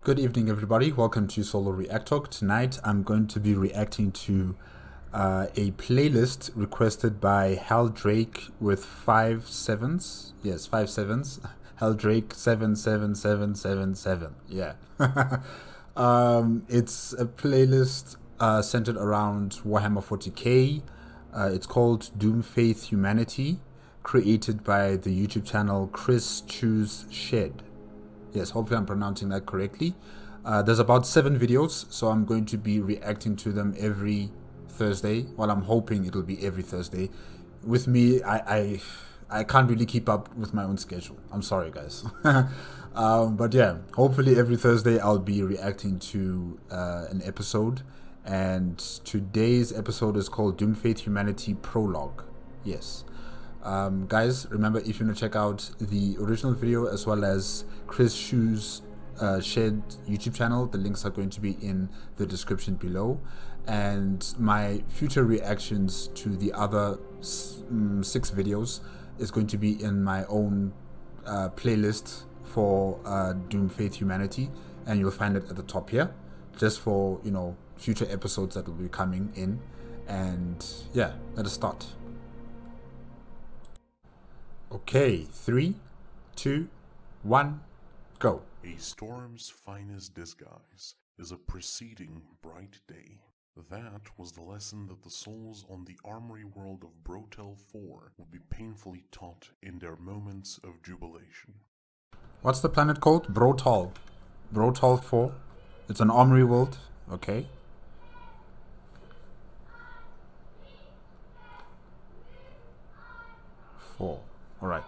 Good evening, everybody. Welcome to Solo ReacTalk. Tonight, I'm going to be reacting to a playlist requested by Hal Drake with 5 7s. Yes, 5 7s. Hal Drake 77777. Yeah. It's a playlist centered around Warhammer 40k. It's called Doom Faith Humanity, created by the YouTube channel KRissCHU's Shed. Yes, hopefully I'm pronouncing that correctly. There's about 7 videos, so I'm going to be reacting to them every Thursday. Well, I'm hoping it'll be every Thursday. With me, I can't really keep up with my own schedule. I'm sorry, guys. But yeah, hopefully every Thursday I'll be reacting to an episode. And today's episode is called Doom Faith Humanity Prologue. Yes. Guys, remember, if you want to check out the original video as well as KRissCHU's Shed YouTube channel, the links are going to be in the description below. And my future reactions to the other 6 videos is going to be in my own playlist for Doom Faith Humanity, and you'll find it at the top here, just for, you know, future episodes that will be coming in. And yeah, let us start. Okay, 3, 2, 1, go. A storm's finest disguise is a preceding bright day. That was the lesson that the souls on the armory world of Brotel 4 would be painfully taught in their moments of jubilation. What's the planet called? Brotel. Brotel 4. It's an armory world. Okay. Four. Alright.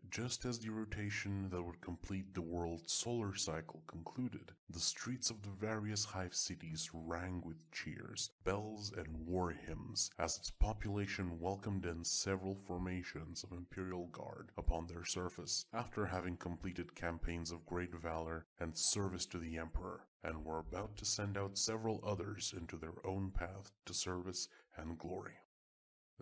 Just as the rotation that would complete the world's solar cycle concluded, the streets of the various hive cities rang with cheers, bells, and war hymns as its population welcomed in several formations of Imperial Guard upon their surface after having completed campaigns of great valor and service to the Emperor, and were about to send out several others into their own path to service and glory.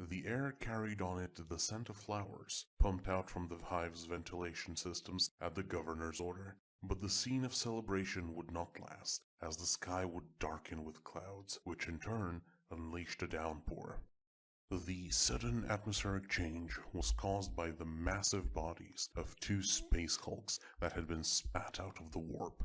The air carried on it the scent of flowers, pumped out from the hive's ventilation systems at the governor's order. But the scene of celebration would not last, as the sky would darken with clouds, which in turn unleashed a downpour. The sudden atmospheric change was caused by the massive bodies of 2 space hulks that had been spat out of the warp.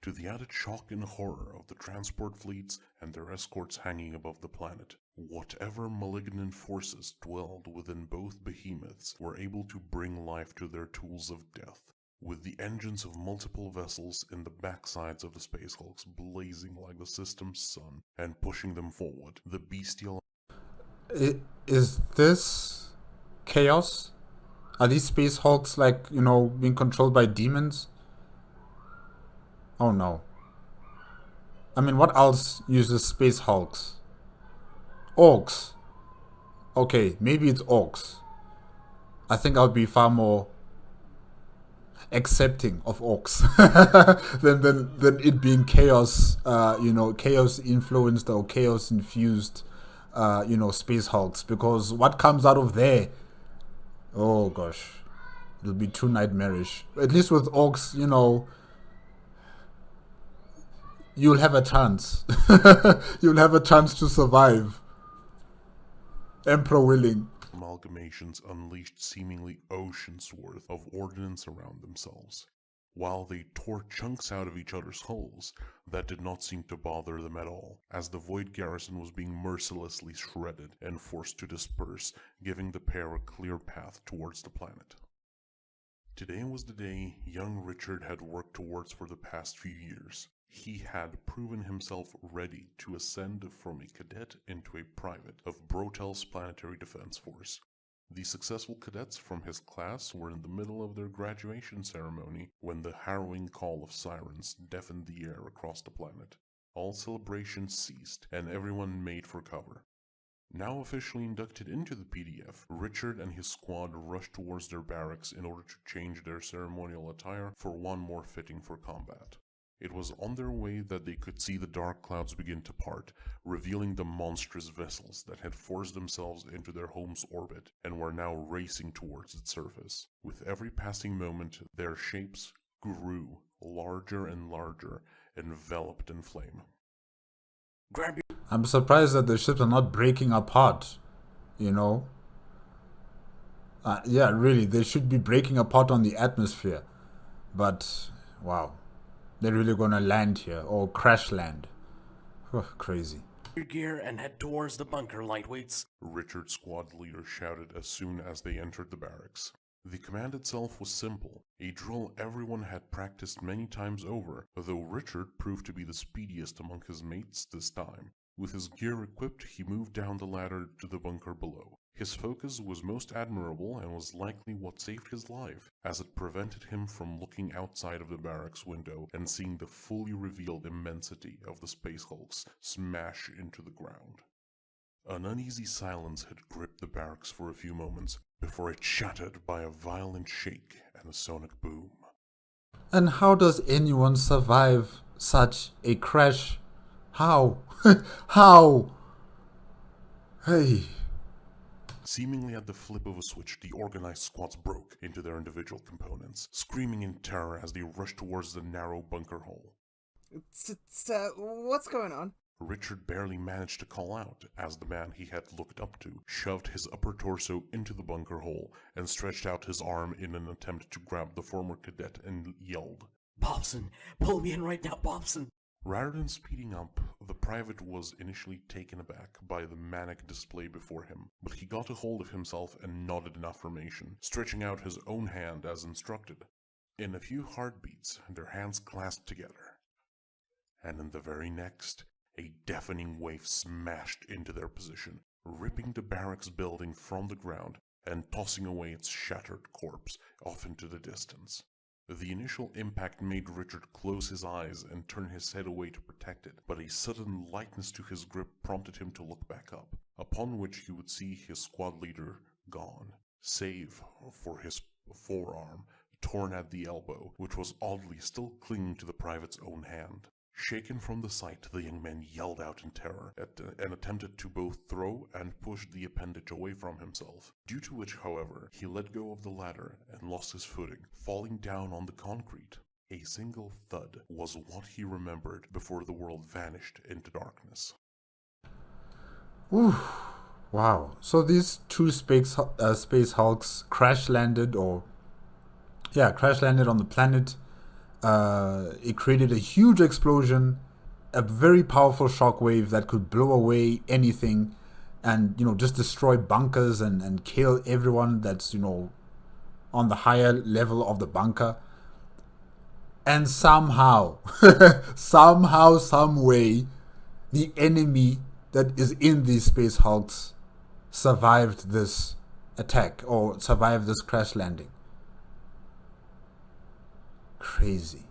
To the added shock and horror of the transport fleets and their escorts hanging above the planet, whatever malignant forces dwelled within both behemoths were able to bring life to their tools of death, with the engines of multiple vessels in the backsides of the space hulks blazing like the system's sun and pushing them forward. The bestial... Is this chaos? Are these space hulks, like, you know, being controlled by demons? Oh no. I mean, what else uses space hulks? Orcs. Okay, maybe it's orcs. I think I'll be far more accepting of orcs than it being chaos, you know, chaos influenced or chaos infused, you know, space hulks. Because what comes out of there, oh gosh, it'll be too nightmarish. At least with orcs, you know, you'll have a chance. You'll have a chance to survive. Emperor willing. Amalgamations unleashed seemingly oceans worth of ordnance around themselves. While they tore chunks out of each other's hulls, that did not seem to bother them at all, as the Void garrison was being mercilessly shredded and forced to disperse, giving the pair a clear path towards the planet. Today was the day young Richard had worked towards for the past few years. He had proven himself ready to ascend from a cadet into a private of Brotel's planetary defense force. The successful cadets from his class were in the middle of their graduation ceremony when the harrowing call of sirens deafened the air across the planet. All celebrations ceased, and everyone made for cover. Now officially inducted into the PDF, Richard and his squad rushed towards their barracks in order to change their ceremonial attire for one more fitting for combat. It was on their way that they could see the dark clouds begin to part, revealing the monstrous vessels that had forced themselves into their home's orbit and were now racing towards its surface. With every passing moment, their shapes grew larger and larger, enveloped in flame. Grab your... I'm surprised that the ships are not breaking apart, you know? Yeah, really, they should be breaking apart on the atmosphere. But, wow. They're really gonna land here, or crash land. Crazy. your gear and head towards the bunker, lightweights. Richard's squad leader shouted as soon as they entered the barracks. The command itself was simple, a drill everyone had practiced many times over, though Richard proved to be the speediest among his mates this time. With his gear equipped, he moved down the ladder to the bunker below. His focus was most admirable and was likely what saved his life, as it prevented him from looking outside of the barracks window and seeing the fully revealed immensity of the space hulks smash into the ground. An uneasy silence had gripped the barracks for a few moments before it shattered by a violent shake and a sonic boom. And how does anyone survive such a crash? How? How? Hey. Seemingly at the flip of a switch, the organized squads broke into their individual components, screaming in terror as they rushed towards the narrow bunker hole. What's going on? Richard barely managed to call out as the man he had looked up to shoved his upper torso into the bunker hole and stretched out his arm in an attempt to grab the former cadet and yelled, Bobson, pull me in right now, Bobson. Rather than speeding up, the private was initially taken aback by the manic display before him, but he got a hold of himself and nodded in affirmation, stretching out his own hand as instructed. In a few heartbeats, their hands clasped together, and in the very next, a deafening wave smashed into their position, ripping the barracks building from the ground and tossing away its shattered corpse off into the distance. The initial impact made Richard close his eyes and turn his head away to protect it, but a sudden lightness to his grip prompted him to look back up, upon which he would see his squad leader gone, save for his forearm torn at the elbow, which was oddly still clinging to the private's own hand. Shaken from the sight, the young man yelled out in terror and attempted to both throw and push the appendage away from himself, due to which, however, he let go of the ladder and lost his footing, falling down on the concrete. A single thud was what he remembered before the world vanished into darkness. Ooh, wow. So these two space hulks crash landed on the planet. It created a huge explosion, a very powerful shockwave that could blow away anything and, just destroy bunkers and kill everyone that's, on the higher level of the bunker. And somehow, some way, the enemy that is in these space hulks survived this attack or survived this crash landing. Crazy.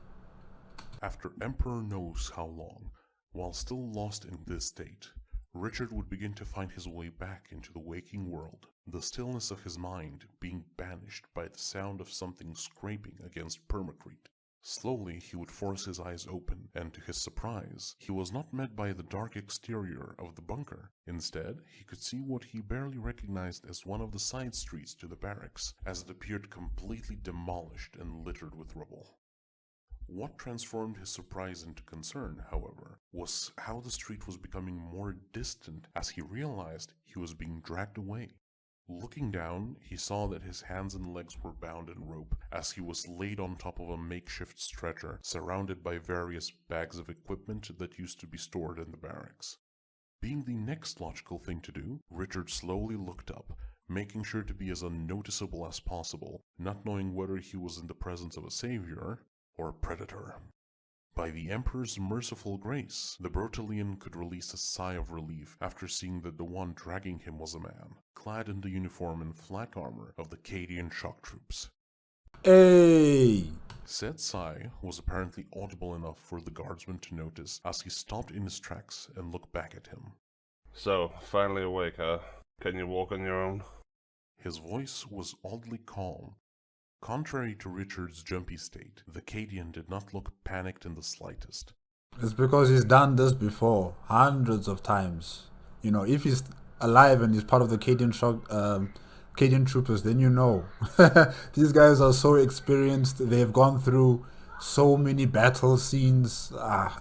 After Emperor knows how long, while still lost in this state, Richard would begin to find his way back into the waking world, the stillness of his mind being banished by the sound of something scraping against permacrete. Slowly he would force his eyes open, and to his surprise, he was not met by the dark exterior of the bunker. Instead, he could see what he barely recognized as one of the side streets to the barracks, as it appeared completely demolished and littered with rubble. What transformed his surprise into concern, however, was how the street was becoming more distant as he realized he was being dragged away. Looking down, he saw that his hands and legs were bound in rope as he was laid on top of a makeshift stretcher surrounded by various bags of equipment that used to be stored in the barracks. Being the next logical thing to do, Richard slowly looked up, making sure to be as unnoticeable as possible, not knowing whether he was in the presence of a savior or a predator. By the Emperor's merciful grace, the Brotelian could release a sigh of relief after seeing that the one dragging him was a man, clad in the uniform and flak armor of the Cadian shock troops. Hey! Said sigh was apparently audible enough for the guardsman to notice as he stopped in his tracks and looked back at him. So, finally awake, huh? Can you walk on your own? His voice was oddly calm. Contrary to Richard's jumpy state, the Cadian did not look panicked in the slightest. It's because he's done this before, hundreds of times. If he's alive and he's part of the Cadian troopers, then These guys are so experienced. They've gone through So many battle scenes.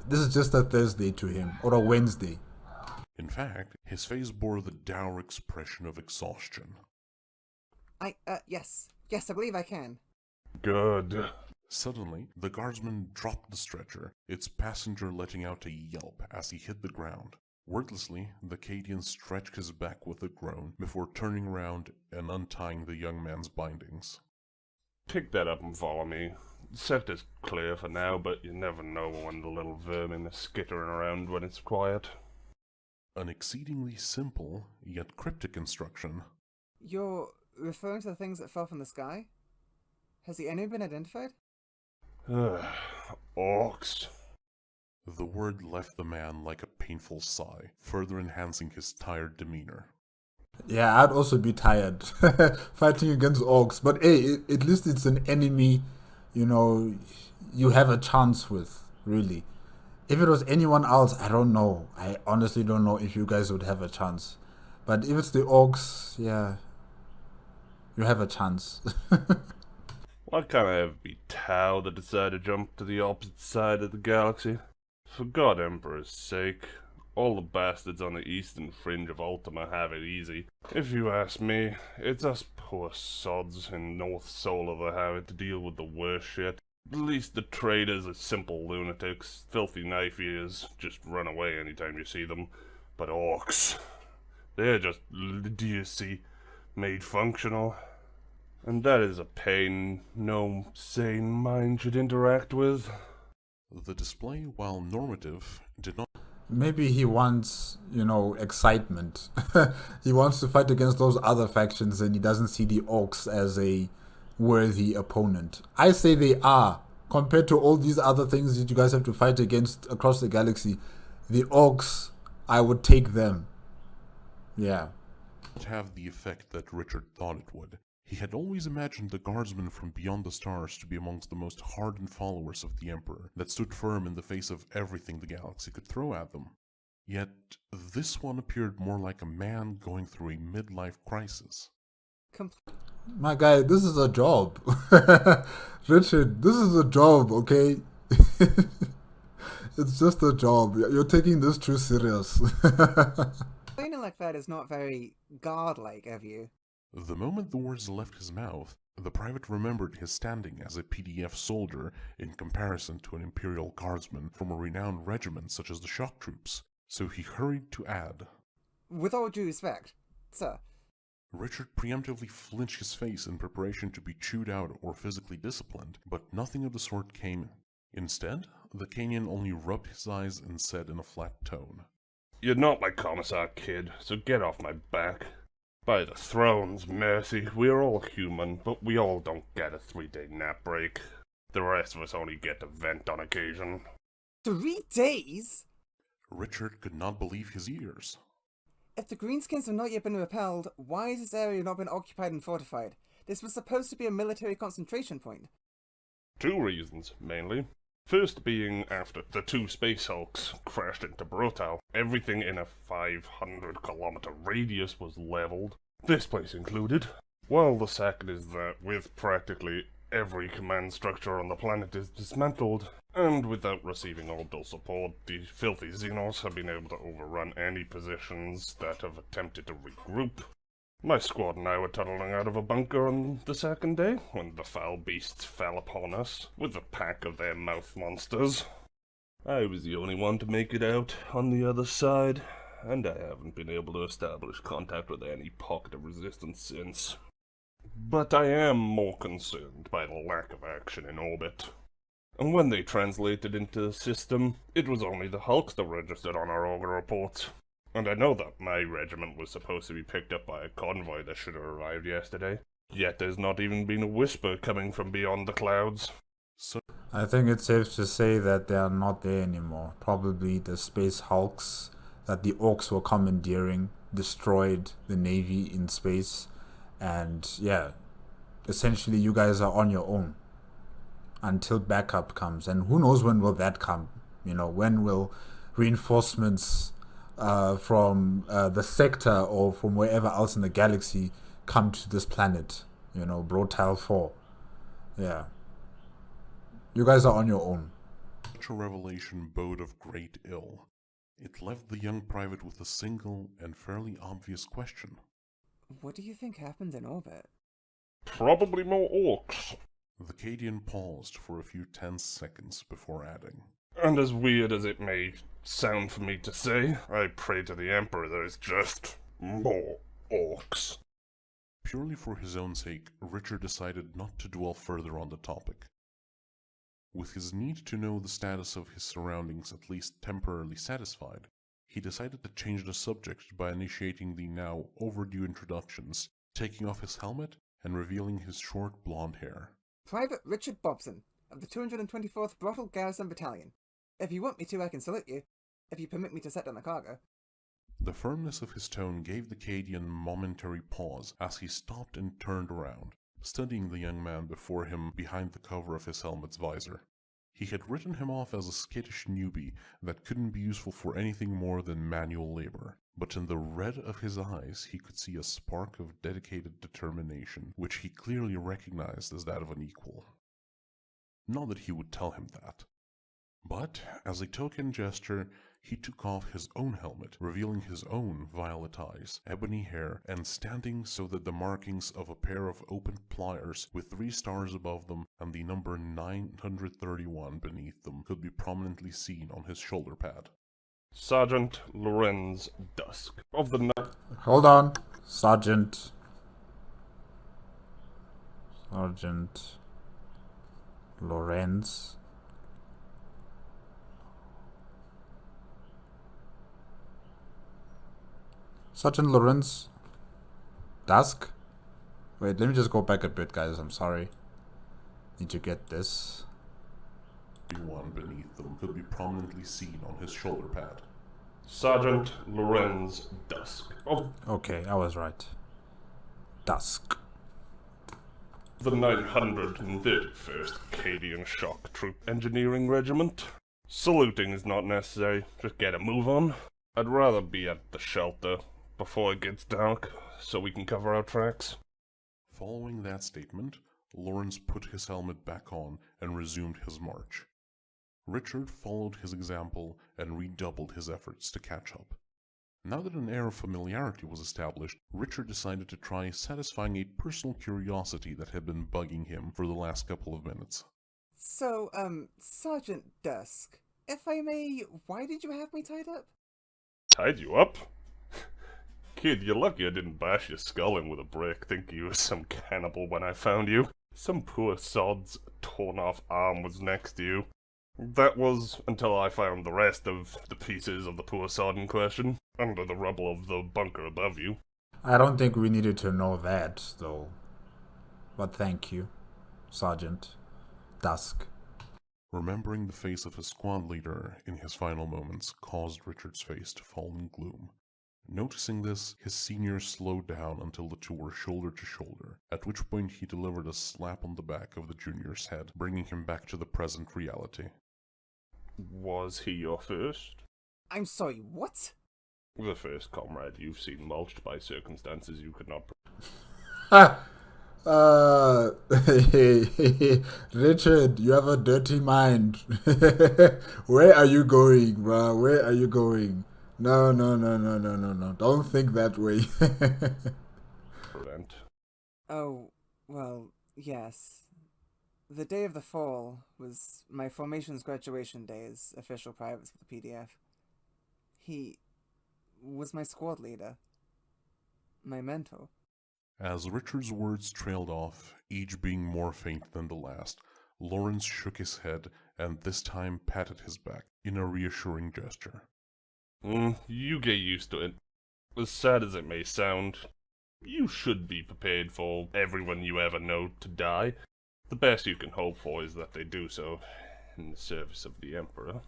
This is just a Thursday to him, or a Wednesday. In fact, his face bore the dour expression of exhaustion. Yes. Yes, I believe I can. Good. Suddenly, the guardsman dropped the stretcher, its passenger letting out a yelp as he hit the ground. Wordlessly, the Cadian stretched his back with a groan before turning around and untying the young man's bindings. Pick that up and follow me. The sector's clear for now, but you never know when the little vermin are skittering around when it's quiet. An exceedingly simple, yet cryptic instruction. You're referring to the things that fell from the sky? Has the enemy been identified? Orcs. The word left the man like a painful sigh, further enhancing his tired demeanor. Yeah, I'd also be tired fighting against orcs. But hey, at least it's an enemy, you have a chance with, really. If it was anyone else, I don't know. I honestly don't know if you guys would have a chance. But if it's the orcs, yeah, you have a chance. Why can't I ever be Tau that decided to jump to the opposite side of the galaxy? For God Emperor's sake, all the bastards on the eastern fringe of Ultima have it easy. If you ask me, it's us poor sods in North Solar that have it to deal with the worst shit. At least the traders are simple lunatics, filthy knife ears, just run away anytime you see them. But orcs, they're just idiocy made functional. And that is a pain no sane mind should interact with. The display, while normative, did not. Maybe he wants, excitement. He wants to fight against those other factions and he doesn't see the orcs as a worthy opponent. I say they are. Compared to all these other things that you guys have to fight against across the galaxy, the orcs, I would take them. Yeah. Have the effect that Richard thought it would. He had always imagined the guardsmen from beyond the stars to be amongst the most hardened followers of the Emperor, that stood firm in the face of everything the galaxy could throw at them. Yet, this one appeared more like a man going through a midlife crisis. My guy, this is a job. Richard, this is a job, okay? It's just a job. You're taking this too serious. Explaining like that is not very godlike of you. The moment the words left his mouth, the private remembered his standing as a PDF soldier in comparison to an Imperial guardsman from a renowned regiment such as the shock troops, so he hurried to add, With all due respect, sir. Richard preemptively flinched his face in preparation to be chewed out or physically disciplined, but nothing of the sort came. Instead, the Kenyan only rubbed his eyes and said in a flat tone, You're not my commissar, kid, so get off my back. By the thrones, mercy, we're all human, but we all don't get a 3-day nap break. The rest of us only get to vent on occasion. 3 days? Richard could not believe his ears. If the Greenskins have not yet been repelled, why has this area not been occupied and fortified? This was supposed to be a military concentration point. 2 reasons, mainly. First being after the 2 space hulks crashed into Brotel, everything in a 500-kilometer radius was leveled, this place included. While the second is that with practically every command structure on the planet is dismantled, and without receiving orbital support, the filthy Xenos have been able to overrun any positions that have attempted to regroup. My squad and I were tunneling out of a bunker on the second day, when the foul beasts fell upon us, with a pack of their mouth monsters. I was the only one to make it out on the other side, and I haven't been able to establish contact with any pocket of resistance since. But I am more concerned by the lack of action in orbit. And when they translated into the system, it was only the hulks that registered on our auger reports. And I know that my regiment was supposed to be picked up by a convoy that should have arrived yesterday. Yet there's not even been a whisper coming from beyond the clouds. So, I think it's safe to say that they are not there anymore. Probably the space hulks that the orcs were commandeering destroyed the navy in space. And yeah, essentially you guys are on your own until backup comes. And who knows when will that come? When will reinforcements from the sector or from wherever else in the galaxy come to this planet? Brotel 4. Yeah. You guys are on your own. Such a revelation boded of great ill. It left the young private with a single and fairly obvious question. What do you think happened in orbit? Probably more orcs. The Cadian paused for a few tense seconds before adding. And as weird as it may sound for me to say, I pray to the Emperor there's just more orcs. Purely for his own sake, Richard decided not to dwell further on the topic. With his need to know the status of his surroundings at least temporarily satisfied, he decided to change the subject by initiating the now overdue introductions, taking off his helmet and revealing his short blonde hair. Private Richard Bobson, of the 224th Brotel Garrison Battalion. If you want me to, I can salute you, if you permit me to set down the cargo. The firmness of his tone gave the Cadian momentary pause as he stopped and turned around, studying the young man before him behind the cover of his helmet's visor. He had written him off as a skittish newbie that couldn't be useful for anything more than manual labor, but in the red of his eyes he could see a spark of dedicated determination, which he clearly recognized as that of an equal. Not that he would tell him that. But, as a token gesture, he took off his own helmet, revealing his own violet eyes, ebony hair, and standing so that the markings of a pair of open pliers with 3 stars above them and the number 931 beneath them could be prominently seen on his shoulder pad. Sergeant Richard Dusk, of the Hold on. Sergeant Lorenz. Sergeant Lorenz Dusk? Wait, let me just go back a bit, guys. I'm sorry. Need to get this. One beneath them could be prominently seen on his shoulder pad. Sergeant Richard Dusk, of Okay, I was right. Dusk. the 931st Cadian Shock Troop Engineering Regiment. Saluting is not necessary, just get a move on. I'd rather be at the shelter before it gets dark, so we can cover our tracks. Following that statement, Lawrence put his helmet back on and resumed his march. Richard followed his example and redoubled his efforts to catch up. Now that an air of familiarity was established, Richard decided to try satisfying a personal curiosity that had been bugging him for the last couple of minutes. So, Sergeant Dusk, if I may, why did you have me tied up? Tied you up? Kid, you're lucky I didn't bash your skull in with a brick thinking you were some cannibal when I found you. Some poor sod's torn off arm was next to you. That was until I found the rest of the pieces of the poor sod in question, under the rubble of the bunker above you. I don't think we needed to know that, though. But thank you, Sergeant Dusk. Remembering the face of his squad leader in his final moments caused Richard's face to fall in gloom. Noticing this, his senior slowed down until the two were shoulder to shoulder, at which point he delivered a slap on the back of the junior's head, bringing him back to the present reality. Was he your first? I'm sorry, what? The first comrade you've seen mulched by circumstances you could not... Richard, you have a dirty mind. Where are you going, bruh? Where are you going? No. Don't think that way. Prevent. Oh, well, yes. The day of the fall was my formation's graduation day as official privates for the PDF. He was my squad leader. My mentor. As Richard's words trailed off, each being more faint than the last, Lawrence shook his head and this time patted his back in a reassuring gesture. You get used to it. As sad as it may sound, you should be prepared for everyone you ever know to die. The best you can hope for is that they do so in the service of the Emperor.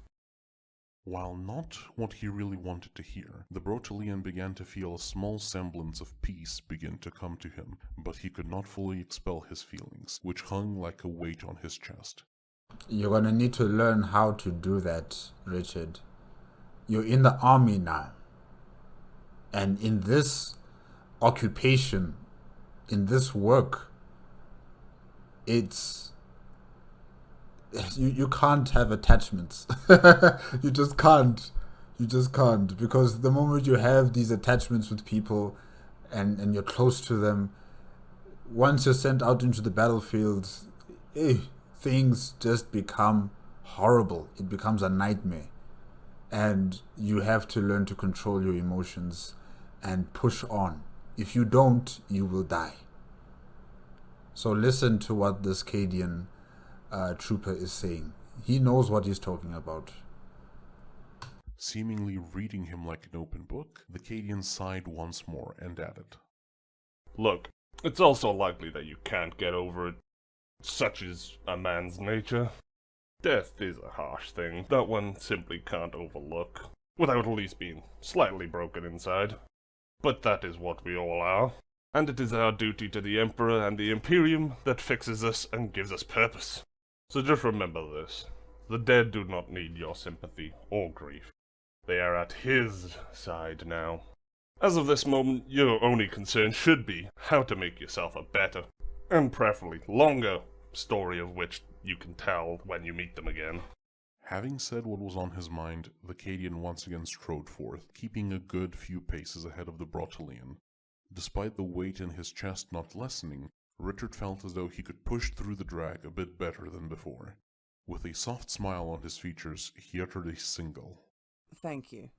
While not what he really wanted to hear, the Brotelian began to feel a small semblance of peace begin to come to him, but he could not fully expel his feelings, which hung like a weight on his chest. You're gonna need to learn how to do that, Richard. You're in the army now. And in this occupation, in this work, it's you can't have attachments. You just can't. You just can't, because the moment you have these attachments with people and you're close to them, once you're sent out into the battlefield, things just become horrible. It becomes a nightmare. And you have to learn to control your emotions and push on. If you don't, you will die. So listen to what this Cadian trooper is saying. He knows what he's talking about. Seemingly reading him like an open book, the Cadian sighed once more and added, Look, it's also likely that you can't get over it. Such is a man's nature. Death is a harsh thing that one simply can't overlook, without at least being slightly broken inside. But that is what we all are, and it is our duty to the Emperor and the Imperium that fixes us and gives us purpose. So just remember this. The dead do not need your sympathy or grief. They are at his side now. As of this moment, your only concern should be how to make yourself a better, and preferably longer, story of which you can tell when you meet them again. Having said what was on his mind, the Cadian once again strode forth, keeping a good few paces ahead of the Brotelian. Despite the weight in his chest not lessening, Richard felt as though he could push through the drag a bit better than before. With a soft smile on his features, he uttered a single. Thank you.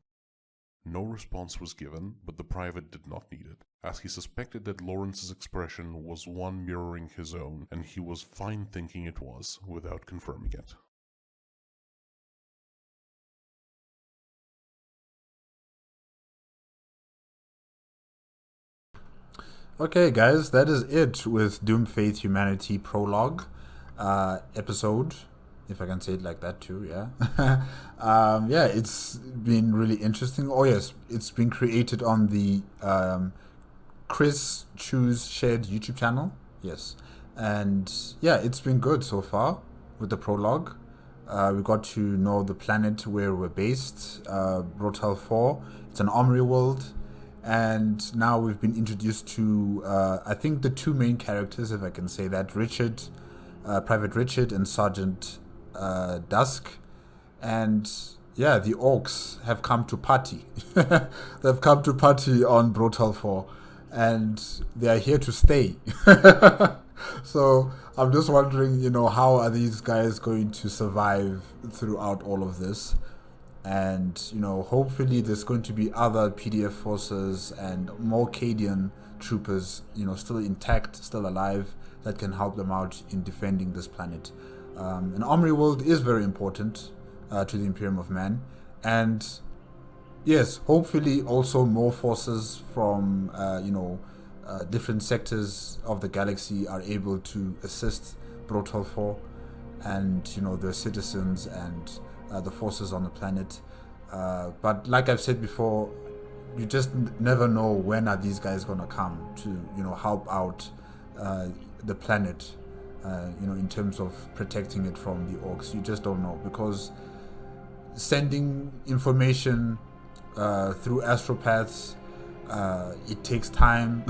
No response was given, but the private did not need it, as he suspected that Lawrence's expression was one mirroring his own, and he was fine thinking it was, without confirming it. Okay, guys, that is it with Doom Faith Humanity Prologue episode, if I can say it like that too, yeah. Yeah, it's been really interesting. Oh yes, it's been created on the KRissCHU's shared YouTube channel, yes. And yeah, it's been good so far with the prologue. We got to know the planet where we're based, Brotel 4. It's an armory world. And now we've been introduced to, I think, the two main characters, if I can say that, Private Richard and Sergeant Dusk. And yeah, the orcs have come to party. They've come to party on Brotel 4, and they are here to stay. So I'm just wondering, how are these guys going to survive throughout all of this? And, hopefully there's going to be other PDF forces and more Cadian troopers, still intact, still alive, that can help them out in defending this planet. An armory world is very important to the Imperium of Man. And, yes, hopefully also more forces from, different sectors of the galaxy are able to assist Brotel 4 and, the citizens and the forces on the planet. But like I've said before, you just never know when are these guys going to come to, help out the planet, in terms of protecting it from the orcs. You just don't know, because sending information through astropaths, it takes time.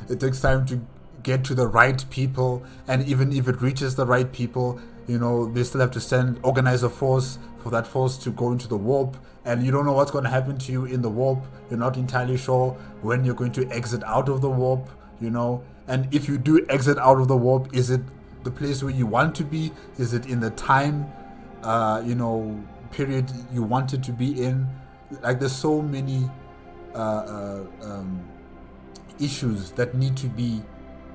It takes time to get to the right people, and even if it reaches the right people, they still have to organize a force for that force to go into the warp, and you don't know what's going to happen to you in the warp. You're not entirely sure when you're going to exit out of the warp, and if you do exit out of the warp, is it the place where you want to be? Is it in the time period you wanted to be in? Like, there's so many issues that need to be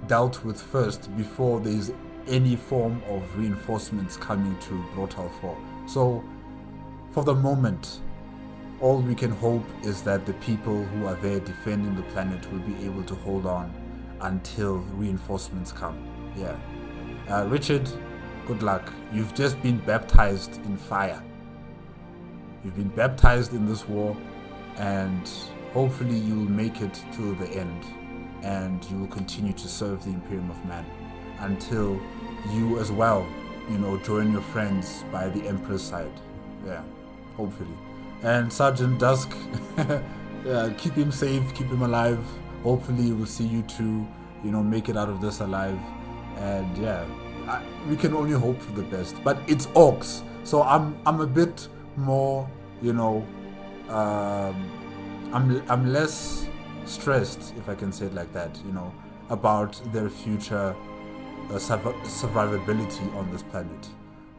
dealt with first before there's any form of reinforcements coming to Brotel 4. So for the moment, all we can hope is that the people who are there defending the planet will be able to hold on until reinforcements come. Yeah. Richard, good luck. You've just been baptized in fire. You've been baptized in this war, and hopefully you'll make it till the end, and you will continue to serve the Imperium of Man until you as well, join your friends by the Emperor's side. Yeah, hopefully. And Sergeant Dusk, yeah, keep him safe, keep him alive. Hopefully we'll see you two, make it out of this alive. And yeah, we can only hope for the best. But it's orcs, so I'm a bit more, you know, I'm less stressed, if I can say it like that, you know, about their future survivability on this planet.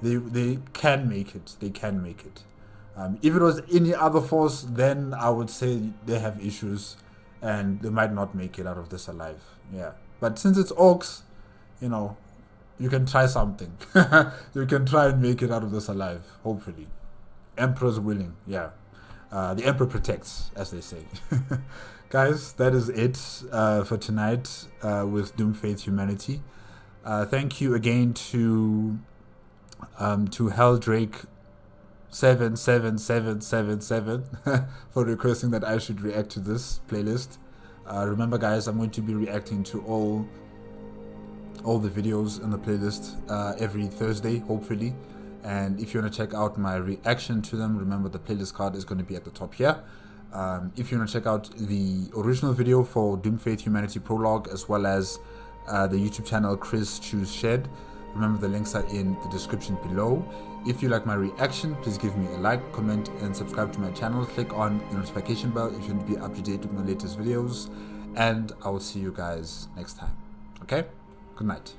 They can make it. They can make it. If it was any other force, then I would say they have issues and they might not make it out of this alive. Yeah. But since it's orcs, you know, you can try something. You can try and make it out of this alive, hopefully. Emperor's willing. Yeah. The Emperor protects, as they say. Guys, that is it for tonight with Doom Faith Humanity. Thank you again to Helldrake 77777 for requesting that I should react to this playlist. Remember, guys, I'm going to be reacting to all the videos in the playlist every Thursday, hopefully. And if you want to check out my reaction to them, remember the playlist card is going to be at the top here. If you want to check out the original video for Doom Faith Humanity Prologue, as well as the YouTube channel KRissCHU, remember the links are in the description below. If you like my reaction, please give me a like, comment, and subscribe to my channel. Click on the notification bell if you want to be up to date with my latest videos. And I will see you guys next time. Okay? Good night.